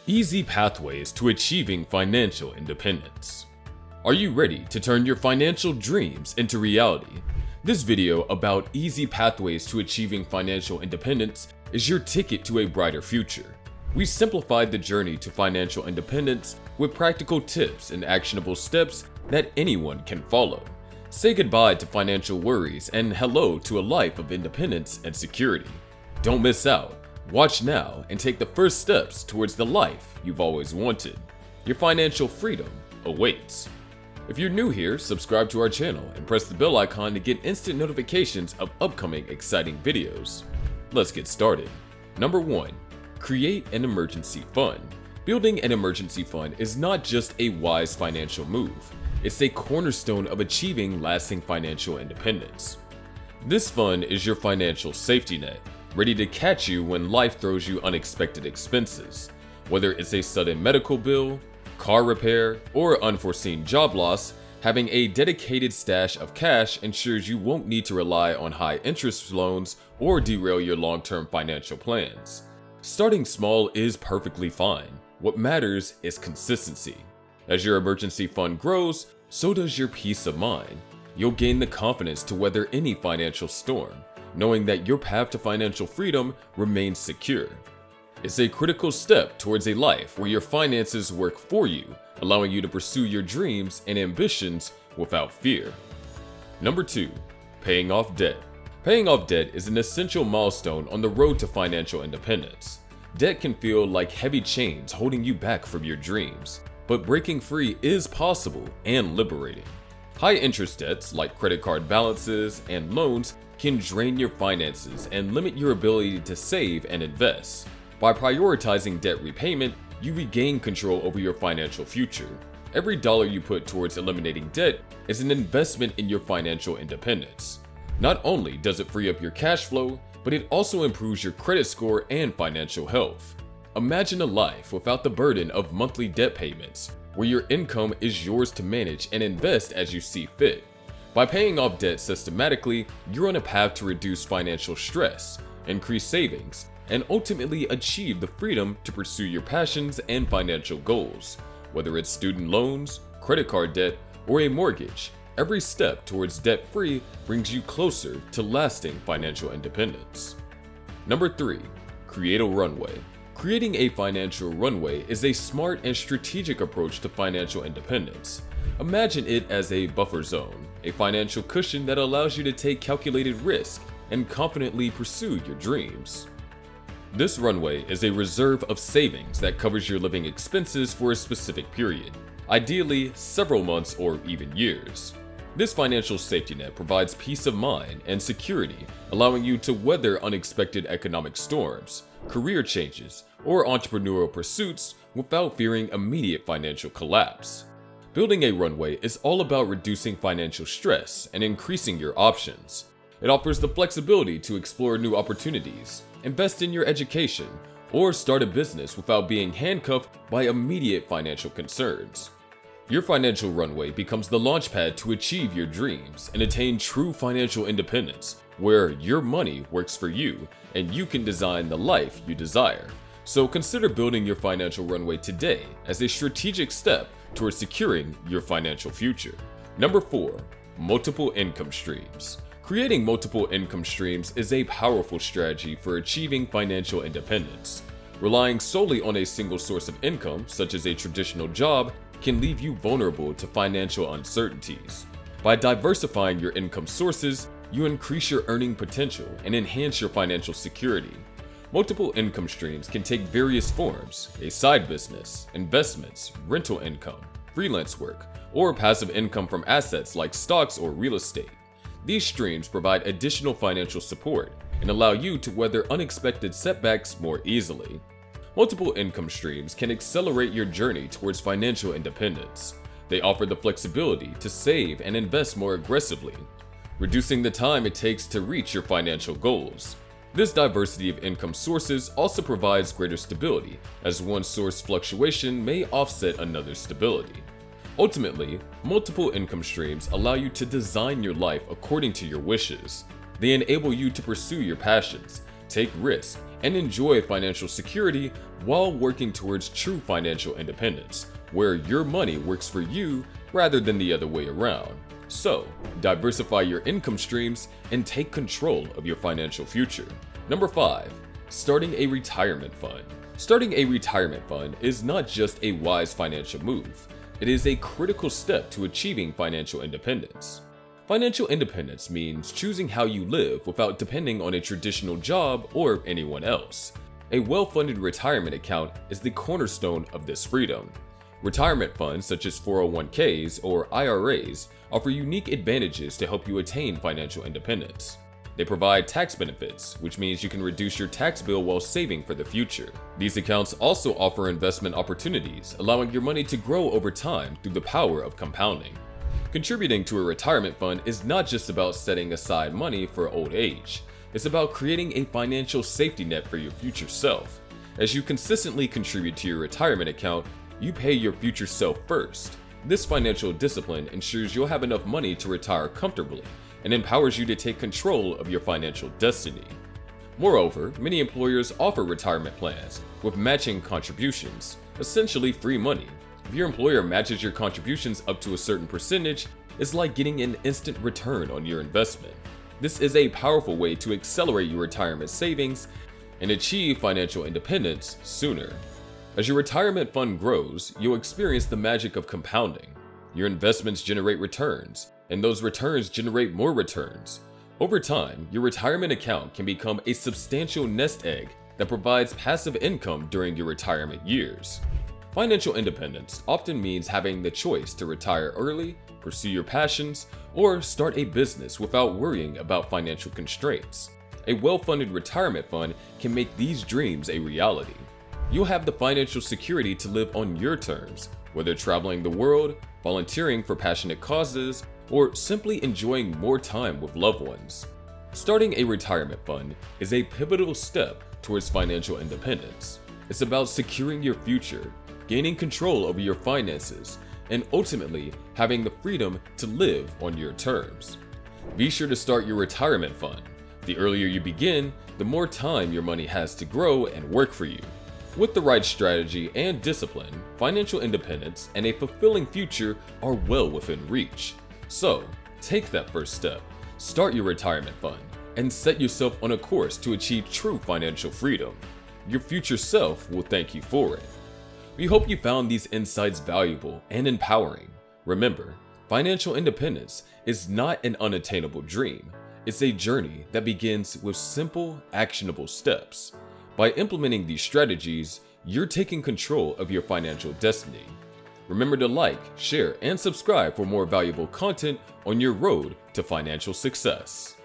Easy pathways to achieving financial independence. Are you ready to turn your financial dreams into reality? This video about easy pathways to achieving financial independence is your ticket to a brighter future. We simplified the journey to financial independence with practical tips and actionable steps that anyone can follow. Say goodbye to financial worries and hello to a life of independence and security. Don't miss out. Watch now and take the first steps towards the life you've always wanted. Your financial freedom awaits. If you're new here, subscribe to our channel and press the bell icon to get instant notifications of upcoming exciting videos. Let's get started. Number 1. Create an emergency fund. Building an emergency fund is not just a wise financial move. It's a cornerstone of achieving lasting financial independence. This fund is your financial safety net, ready to catch you when life throws you unexpected expenses. Whether it's a sudden medical bill, car repair, or unforeseen job loss, having a dedicated stash of cash ensures you won't need to rely on high interest loans or derail your long-term financial plans. Starting small is perfectly fine. What matters is consistency. As your emergency fund grows, so does your peace of mind. You'll gain the confidence to weather any financial storm, knowing that your path to financial freedom remains secure. It's a critical step towards a life where your finances work for you, allowing you to pursue your dreams and ambitions without fear. Number 2. Paying off debt. Paying off debt is an essential milestone on the road to financial independence. Debt can feel like heavy chains holding you back from your dreams, but breaking free is possible and liberating. High interest debts like credit card balances and loans can drain your finances and limit your ability to save and invest. By prioritizing debt repayment, you regain control over your financial future. Every dollar you put towards eliminating debt is an investment in your financial independence. Not only does it free up your cash flow, but it also improves your credit score and financial health. Imagine a life without the burden of monthly debt payments, where your income is yours to manage and invest as you see fit. By paying off debt systematically, you're on a path to reduce financial stress, increase savings, and ultimately achieve the freedom to pursue your passions and financial goals. Whether it's student loans, credit card debt, or a mortgage, every step towards debt-free brings you closer to lasting financial independence. Number 3. Create a runway. Creating a financial runway is a smart and strategic approach to financial independence. Imagine it as a buffer zone, a financial cushion that allows you to take calculated risk and confidently pursue your dreams. This runway is a reserve of savings that covers your living expenses for a specific period, ideally several months or even years. This financial safety net provides peace of mind and security, allowing you to weather unexpected economic storms, career changes, or entrepreneurial pursuits without fearing immediate financial collapse. Building a runway is all about reducing financial stress and increasing your options. It offers the flexibility to explore new opportunities, invest in your education, or start a business without being handcuffed by immediate financial concerns. Your financial runway becomes the launchpad to achieve your dreams and attain true financial independence, where your money works for you and you can design the life you desire. So consider building your financial runway today as a strategic step towards securing your financial future. Number 4. Multiple income streams. Creating multiple income streams is a powerful strategy for achieving financial independence. Relying solely on a single source of income, such as a traditional job, can leave you vulnerable to financial uncertainties. By diversifying your income sources, you increase your earning potential and enhance your financial security. Multiple income streams can take various forms: a side business, investments, rental income, freelance work, or passive income from assets like stocks or real estate. These streams provide additional financial support and allow you to weather unexpected setbacks more easily. Multiple income streams can accelerate your journey towards financial independence. They offer the flexibility to save and invest more aggressively, reducing the time it takes to reach your financial goals. This diversity of income sources also provides greater stability, as one source fluctuation may offset another's stability. Ultimately, multiple income streams allow you to design your life according to your wishes. They enable you to pursue your passions, take risks, and enjoy financial security while working towards true financial independence, where your money works for you rather than the other way around. So, diversify your income streams and take control of your financial future. Number 5. Starting a retirement fund. Starting a retirement fund is not just a wise financial move, it is a critical step to achieving financial independence. Financial independence means choosing how you live without depending on a traditional job or anyone else. A well-funded retirement account is the cornerstone of this freedom. Retirement funds such as 401ks or IRAs offer unique advantages to help you attain financial independence. They provide tax benefits, which means you can reduce your tax bill while saving for the future. These accounts also offer investment opportunities, allowing your money to grow over time through the power of compounding. Contributing to a retirement fund is not just about setting aside money for old age. It's about creating a financial safety net for your future self. As you consistently contribute to your retirement account, you pay your future self first. This financial discipline ensures you'll have enough money to retire comfortably and empowers you to take control of your financial destiny. Moreover, many employers offer retirement plans with matching contributions, essentially free money. If your employer matches your contributions up to a certain percentage, it's like getting an instant return on your investment. This is a powerful way to accelerate your retirement savings and achieve financial independence sooner. As your retirement fund grows, you'll experience the magic of compounding. Your investments generate returns, and those returns generate more returns. Over time, your retirement account can become a substantial nest egg that provides passive income during your retirement years. Financial independence often means having the choice to retire early, pursue your passions, or start a business without worrying about financial constraints. A well-funded retirement fund can make these dreams a reality. You'll have the financial security to live on your terms, whether traveling the world, volunteering for passionate causes, or simply enjoying more time with loved ones. Starting a retirement fund is a pivotal step towards financial independence. It's about securing your future, gaining control over your finances, and ultimately having the freedom to live on your terms. Be sure to start your retirement fund. The earlier you begin, the more time your money has to grow and work for you. With the right strategy and discipline, financial independence and a fulfilling future are well within reach. So, take that first step, start your retirement fund, and set yourself on a course to achieve true financial freedom. Your future self will thank you for it. We hope you found these insights valuable and empowering. Remember, financial independence is not an unattainable dream. It's a journey that begins with simple, actionable steps. By implementing these strategies, you're taking control of your financial destiny. Remember to like, share, and subscribe for more valuable content on your road to financial success.